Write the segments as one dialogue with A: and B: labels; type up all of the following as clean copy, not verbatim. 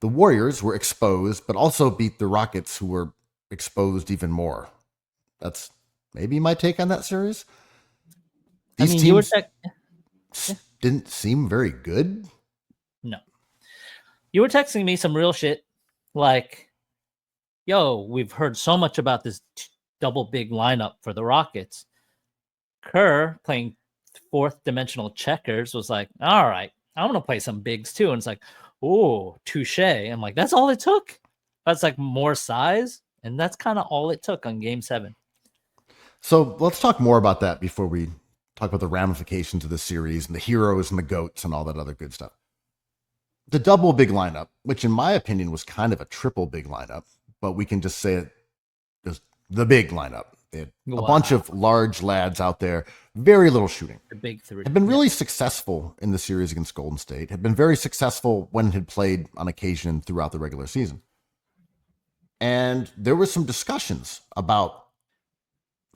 A: The Warriors were exposed, but also beat the Rockets, who were exposed even more. That's maybe my take on that series.
B: I
A: These
B: mean, you were
A: teams
B: yeah.
A: didn't seem very good.
B: No. You were texting me some real shit like, yo, we've heard so much about this double big lineup for the Rockets. Kerr playing fourth dimensional checkers was like, all right, I'm going to play some bigs too. And it's like, oh, touche. I'm like, that's all it took. That's like more size. And that's kind of all it took on game 7.
A: So let's talk more about that before we talk about the ramifications of the series and the heroes and the goats and all that other good stuff. The double big lineup, which in my opinion was kind of a triple big lineup, but we can just say it was the big lineup. They had a bunch of large lads out there, very little shooting.
B: The big three.
A: Had been really successful in the series against Golden State, had been very successful when it had played on occasion throughout the regular season. And there were some discussions about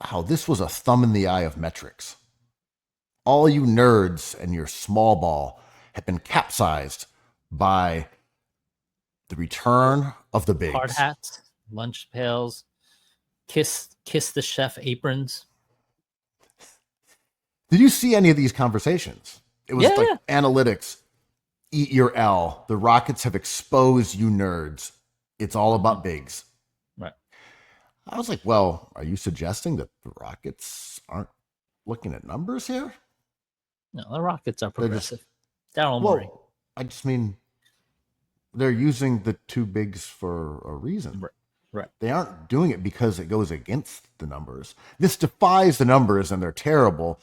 A: how this was a thumb in the eye of metrics. All you nerds and your small ball have been capsized by the return of the bigs.
B: Hard hats, lunch pails, kiss the chef aprons.
A: Did you see any of these conversations? It was analytics, eat your L. The Rockets have exposed you nerds. It's all about bigs.
B: Right.
A: I was like, well, are you suggesting that the Rockets aren't looking at numbers here?
B: No, the Rockets are progressive. Daryl Morey.
A: I just mean, they're using the two bigs for a reason.
B: Right.
A: They aren't doing it because it goes against the numbers. This defies the numbers and they're terrible,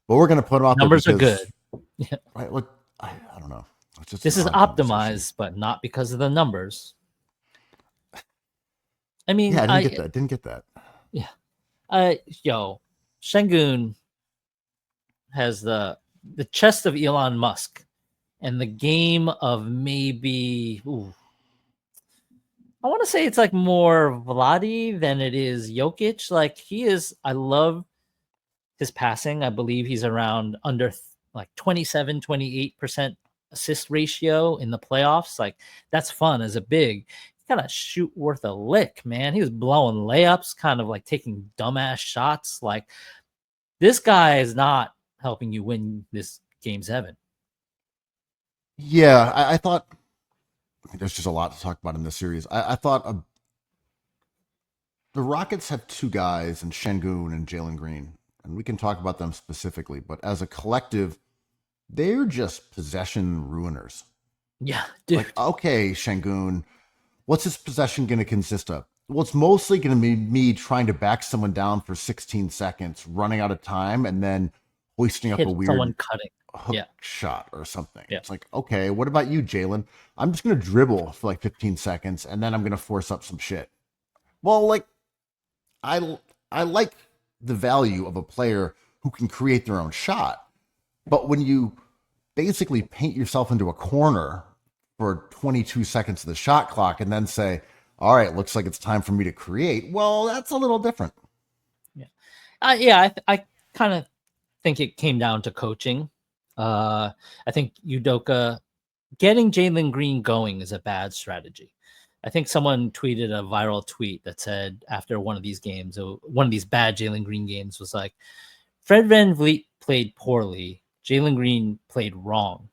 A: but we're going to put them out
B: numbers
A: there.
B: Numbers are good.
A: Yeah. Right. Look, I don't know.
B: This is optimized, but not because of the numbers. I mean,
A: yeah, I didn't get that.
B: Yeah. Şengün has the chest of Elon Musk and the game of maybe, I want to say it's like more Vladi than it is Jokic. Like I love his passing. I believe he's around under like 27, 28% assist ratio in the playoffs. Like that's fun as a big. Gotta shoot worth a lick, man. He was blowing layups, kind of like taking dumbass shots. Like this guy is not helping you win this game 7.
A: Yeah, I thought there's just a lot to talk about in this series. I thought the Rockets have two guys in Şengün and Jalen Green, and we can talk about them specifically, but as a collective, they're just possession ruiners.
B: Yeah, dude.
A: Like, okay, Şengün, what's his possession going to consist of? Well, it's mostly going to be me trying to back someone down for 16 seconds, running out of time, and then hoisting up a weird hook shot or something. Yeah. It's like, okay, what about you, Jalen? I'm just going to dribble for like 15 seconds, and then I'm going to force up some shit. Well, like, I like the value of a player who can create their own shot. But when you basically paint yourself into a corner for 22 seconds of the shot clock and then say, all right, looks like it's time for me to create. Well, that's a little different.
B: Yeah. I kind of think it came down to coaching. I think Udoka getting Jalen Green going is a bad strategy. I think someone tweeted a viral tweet that said after one of these games, one of these bad Jalen Green games was like, Fred VanVleet played poorly. Jalen Green played wrong.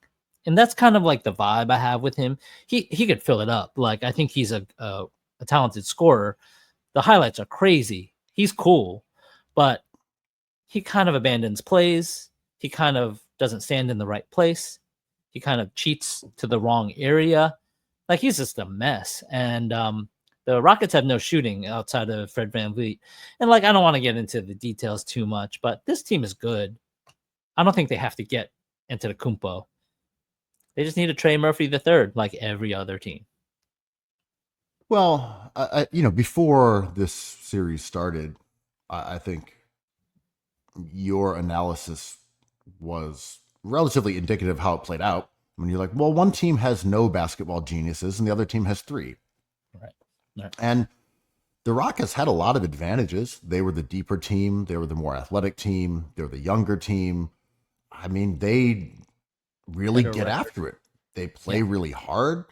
B: And that's kind of like the vibe I have with him. He could fill it up. Like, I think he's a talented scorer. The highlights are crazy. He's cool, but he kind of abandons plays. He kind of doesn't stand in the right place. He kind of cheats to the wrong area. Like, he's just a mess. And the Rockets have no shooting outside of Fred VanVleet. And, like, I don't want to get into the details too much, but this team is good. I don't think they have to get into the Kumpo. They just need a Trey Murphy III, like every other team.
A: Well, before this series started, I think your analysis was relatively indicative of how it played out. When you're like, well, one team has no basketball geniuses and the other team has 3.
B: Right.
A: And the Rockets had a lot of advantages. They were the deeper team. They were the more athletic team. They were the younger team. I mean, they really get after it. They play really hard.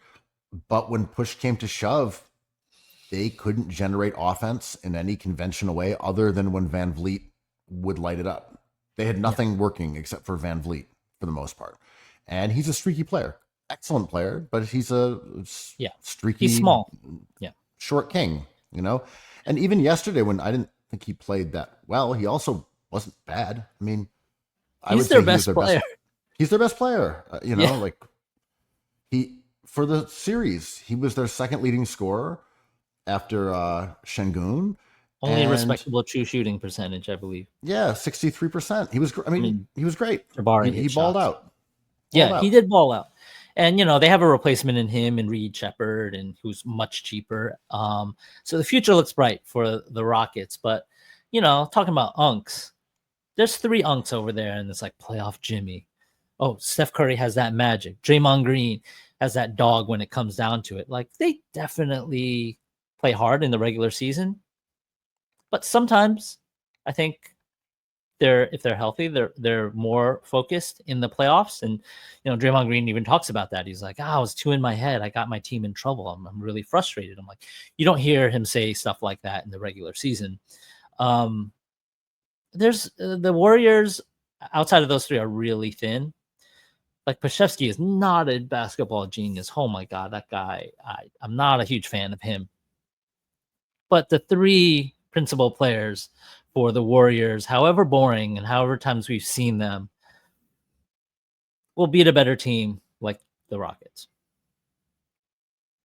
A: But when push came to shove, they couldn't generate offense in any conventional way other than when Van Vliet would light it up. They had nothing working except for Van Vliet for the most part. And he's a streaky player. Excellent player, but he's a streaky,
B: he's small,
A: short king, you know? And even yesterday when I didn't think he played that well, he also wasn't bad. I mean,
B: he's their best player.
A: He's their best player. You know, like for the series, he was their second leading scorer after Şengün.
B: Only respectable true shooting percentage, I believe.
A: Yeah, 63%. He was. I mean, he was great. He balled out.
B: He did ball out. And they have a replacement in him and Reed Shepherd, and who's much cheaper. So the future looks bright for the Rockets. But talking about unks, there's 3 unks over there, and it's like playoff Jimmy. Oh, Steph Curry has that magic. Draymond Green has that dog when it comes down to it. Like, they definitely play hard in the regular season, but sometimes I think if they're healthy, they're more focused in the playoffs. And Draymond Green even talks about that. He's like, I was too in my head. I got my team in trouble. I'm really frustrated. I'm like, you don't hear him say stuff like that in the regular season. There's the Warriors outside of those 3 are really thin. Like, Pokusevski is not a basketball genius. Oh my God, that guy, I'm not a huge fan of him. But the 3 principal players for the Warriors, however boring and however times we've seen them, will beat a better team like the Rockets.